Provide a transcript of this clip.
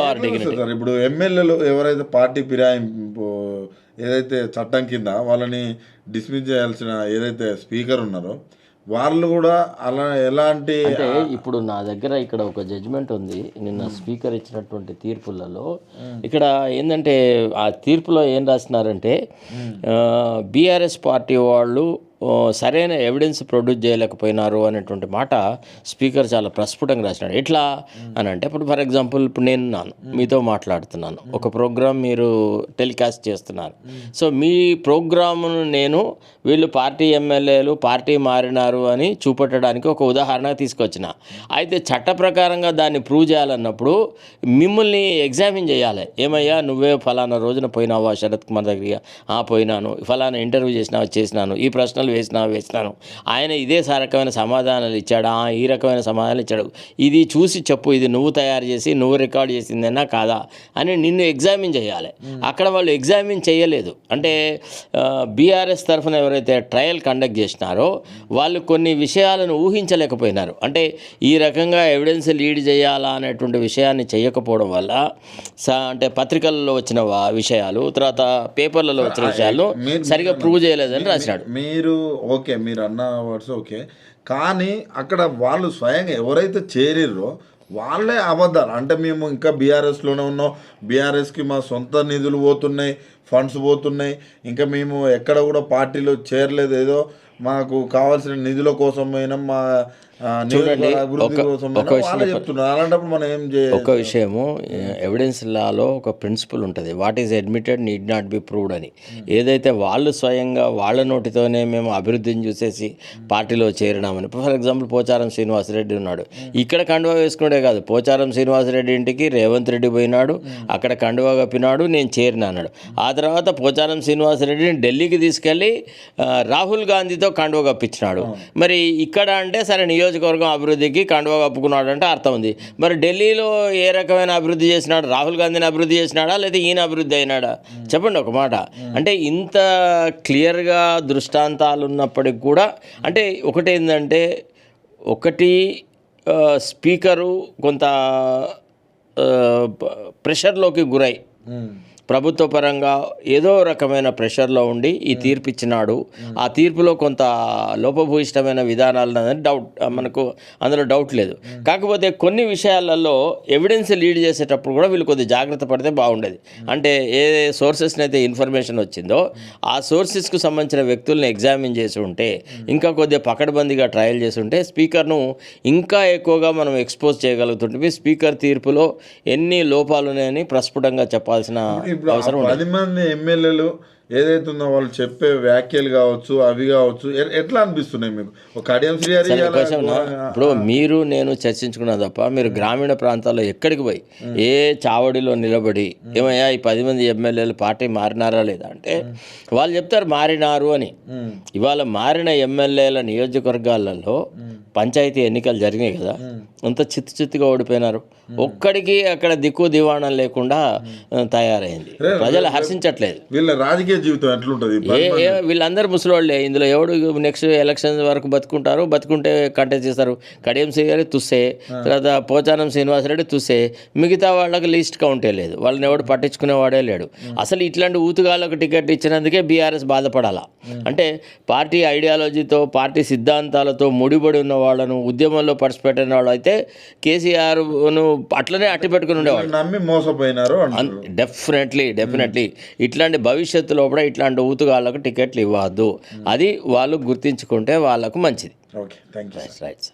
Are dignity. ఇప్పుడు ఎమ్మెల్యేలు ఎవరైతే పార్టీ ఫిరాయింపు ఏదైతే చట్టం కింద వాళ్ళని డిస్మిస్ చేయాల్సిన ఏదైతే స్పీకర్ ఉన్నారో వాళ్ళు కూడా అలా ఎలాంటి అంటే ఇప్పుడు నా దగ్గర ఇక్కడ ఒక జడ్జిమెంట్ ఉంది నిన్న స్పీకర్ ఇచ్చినటువంటి తీర్పులలో. ఇక్కడ ఏంటంటే ఆ తీర్పులో ఏం రాసినారంటే బీఆర్ఎస్ పార్టీ వాళ్ళు సరైన ఎవిడెన్స్ ప్రొడ్యూస్ చేయలేకపోయినారు అనేటువంటి మాట స్పీకర్ చాలా ప్రస్ఫుటంగా రాసినాడు. ఎట్లా అని అంటే ఇప్పుడు ఫర్ ఎగ్జాంపుల్ ఇప్పుడు నేను మీతో మాట్లాడుతున్నాను, ఒక ప్రోగ్రామ్ మీరు టెలికాస్ట్ చేస్తున్నారు. సో మీ ప్రోగ్రామ్ను నేను వీళ్ళు పార్టీ ఎమ్మెల్యేలు పార్టీ మారినారు అని చూపెట్టడానికి ఒక ఉదాహరణగా తీసుకొచ్చిన. అయితే చట్ట ప్రకారంగా దాన్ని ప్రూవ్ చేయాలన్నప్పుడు మిమ్మల్ని ఎగ్జామిన్ చేయాలి. ఏమయ్యా నువ్వే ఫలానా రోజున పోయినావా శరత్ కుమార్ దగ్గర? పోయినాను. ఫలానా ఇంటర్వ్యూ చేసినాను, ఈ ప్రశ్నలు వేసినాను, ఆయన ఇదే రకమైన సమాధానాలు ఇచ్చాడా, ఈ రకమైన సమాధానాలు ఇచ్చాడు, ఇది చూసి చెప్పు, ఇది నువ్వు తయారు చేసి నువ్వు రికార్డ్ చేసిందేనా కాదా అని నిన్ను ఎగ్జామిన్ చేయాలి. అక్కడ వాళ్ళు ఎగ్జామిన్ చేయలేదు. అంటే బీఆర్ఎస్ తరఫున ఎవరైతే ట్రయల్ కండక్ట్ చేసినారో వాళ్ళు కొన్ని విషయాలను ఊహించలేకపోయినారు. అంటే ఈ రకంగా ఎవిడెన్స్ లీడ్ చేయాలా అనేటువంటి విషయాన్ని చేయకపోవడం వల్ల అంటే పత్రికల్లో వచ్చిన విషయాలు తర్వాత పేపర్లలో వచ్చిన విషయాలు సరిగా ప్రూవ్ చేయలేదని రాసినాడు. ఓకే మీరు అన్న వర్డ్స్ ఓకే, కానీ అక్కడ వాళ్ళు స్వయంగా ఎవరైతే చేరిర్రో వాళ్ళే అబద్ధాలు. అంటే మేము ఇంకా బీఆర్ఎస్లోనే ఉన్నాం, బీఆర్ఎస్కి మా సొంత నిధులు పోతున్నాయి, ఫండ్స్ పోతున్నాయి, ఇంకా మేము ఎక్కడ కూడా పార్టీలో చేరలేదు, ఏదో మాకు కావాల్సిన నిధుల కోసమైనా మా చూడండి అలాంటప్పుడు మనం ఏం చేయాలి? ఒక విషయము ఎవిడెన్స్ లాలో ఒక ప్రిన్సిపల్ ఉంటుంది, what is admitted need not be proved అని. ఏదైతే వాళ్ళు స్వయంగా వాళ్ళ నోటితోనే మేము అభివృద్ధిని చూసేసి పార్టీలో చేరినామని. ఫర్ ఎగ్జాంపుల్ పోచారం శ్రీనివాసరెడ్డి ఉన్నాడు, ఇక్కడ కండువా వేసుకునే కాదు, పోచారం శ్రీనివాసరెడ్డి ఇంటికి రేవంత్ రెడ్డి పోయినాడు, అక్కడ కండువా కప్పినాడు, నేను చేరిన అన్నాడు. ఆ తర్వాత పోచారం శ్రీనివాసరెడ్డిని ఢిల్లీకి తీసుకెళ్ళి రాహుల్ గాంధీతో కండువా కప్పించినాడు. మరి ఇక్కడ అంటే సరే నియోజకవర్గం అభివృద్ధికి కండువా కప్పుకున్నాడు అంటే అర్థం ఉంది. మరి ఢిల్లీలో ఏ రకమైన అభివృద్ధి చేసినాడు? రాహుల్ గాంధీని అభివృద్ధి చేసినాడా లేదా ఈయన అభివృద్ధి అయినాడా? చెప్పండి ఒక మాట. అంటే ఇంత క్లియర్గా దృష్టాంతాలు ఉన్నప్పటికి కూడా అంటే ఒకటేంటంటే స్పీకరు కొంత ప్రెషర్లోకి గురై ప్రభుత్వ పరంగా ఏదో రకమైన ప్రెషర్లో ఉండి ఈ తీర్పు ఇచ్చినాడు. ఆ తీర్పులో కొంత లోపభూయిష్టమైన విధానాలు డౌట్ మనకు అందులో డౌట్ లేదు. కాకపోతే కొన్ని విషయాలలో ఎవిడెన్స్ లీడ్ చేసేటప్పుడు కూడా వీళ్ళు కొద్దిగా జాగ్రత్త పడితే బాగుండేది. అంటే ఏ సోర్సెస్ని అయితే ఇన్ఫర్మేషన్ వచ్చిందో ఆ సోర్సెస్కు సంబంధించిన వ్యక్తుల్ని ఎగ్జామిన్ చేసి ఉంటే, ఇంకా కొద్దిగా పకడ్బందీగా ట్రయల్ చేసి ఉంటే స్పీకర్ను ఇంకా ఎక్కువగా మనం ఎక్స్పోజ్ చేయగలుగుతుంటే స్పీకర్ తీర్పులో ఎన్ని లోపాలు ఉన్నాయని ప్రస్ఫుటంగా చెప్పాల్సిన 10 మంది ఎమ్మెల్యేలు ఏదైతే ఉందో వాళ్ళు చెప్పే వ్యాఖ్యలు కావచ్చు అవి కావచ్చు ఎట్లా అనిపిస్తున్నాయి మీకు? ఒక కడియం శ్రీహరి ఇప్పుడు మీరు నేను చర్చించుకున్నా తప్ప మీరు గ్రామీణ ప్రాంతాల్లో ఎక్కడికి పోయి ఏ చావడిలో నిలబడి ఏమయ్యా ఈ 10 మంది ఎమ్మెల్యేలు పార్టీ మారినారా లేదా అంటే వాళ్ళు చెప్తారు మారినారు అని. ఇవాళ మారిన ఎమ్మెల్యేల నియోజకవర్గాలలో పంచాయతీ ఎన్నికలు జరిగినాయి కదా, అంత చిత్తుగా ఓడిపోయినారు. ఒక్కడికి అక్కడ దిక్కు దివాణం లేకుండా తయారైంది. ప్రజలు హర్షించట్లేదు. వీళ్ళ రాజకీయ జీవితం ఎట్లుంటుంది? వీళ్ళందరూ ముసలివాళ్ళే. ఇందులో ఎవడు నెక్స్ట్ ఎలక్షన్ వరకు బతుకుంటే కంటెస్ట్ చేస్తారు. కడియం శ్రీహరి తుస్సే, తర్వాత పోచారం శ్రీనివాసరెడ్డి తుస్సే, మిగతా వాళ్ళకి లిస్ట్ కౌంటే లేదు. వాళ్ళని ఎవడు పట్టించుకునేవాడే లేడు. అసలు ఇట్లాంటి ఊతుగాళ్ళకు టికెట్ ఇచ్చినందుకే బీఆర్ఎస్ బాధపడాలా. అంటే పార్టీ ఐడియాలజీతో పార్టీ సిద్ధాంతాలతో ముడిపడి ఉన్న వాళ్ళను ఉద్యమంలో పార్టిసిపేట్ అయిన వాళ్ళు అయితే కేసీఆర్ను అట్లనే అట్టి పెట్టుకుని ఉండేవాళ్ళు. నమ్మి మోసపోయినారు. డెఫినెట్లీ ఇట్లాంటి భవిష్యత్తులో కూడా ఇట్లాంటి ఊతుగాళ్ళకు టికెట్లు ఇవ్వద్దు. అది వాళ్ళు గుర్తించుకుంటే వాళ్ళకు మంచిది. Okay, thank you. రైట్.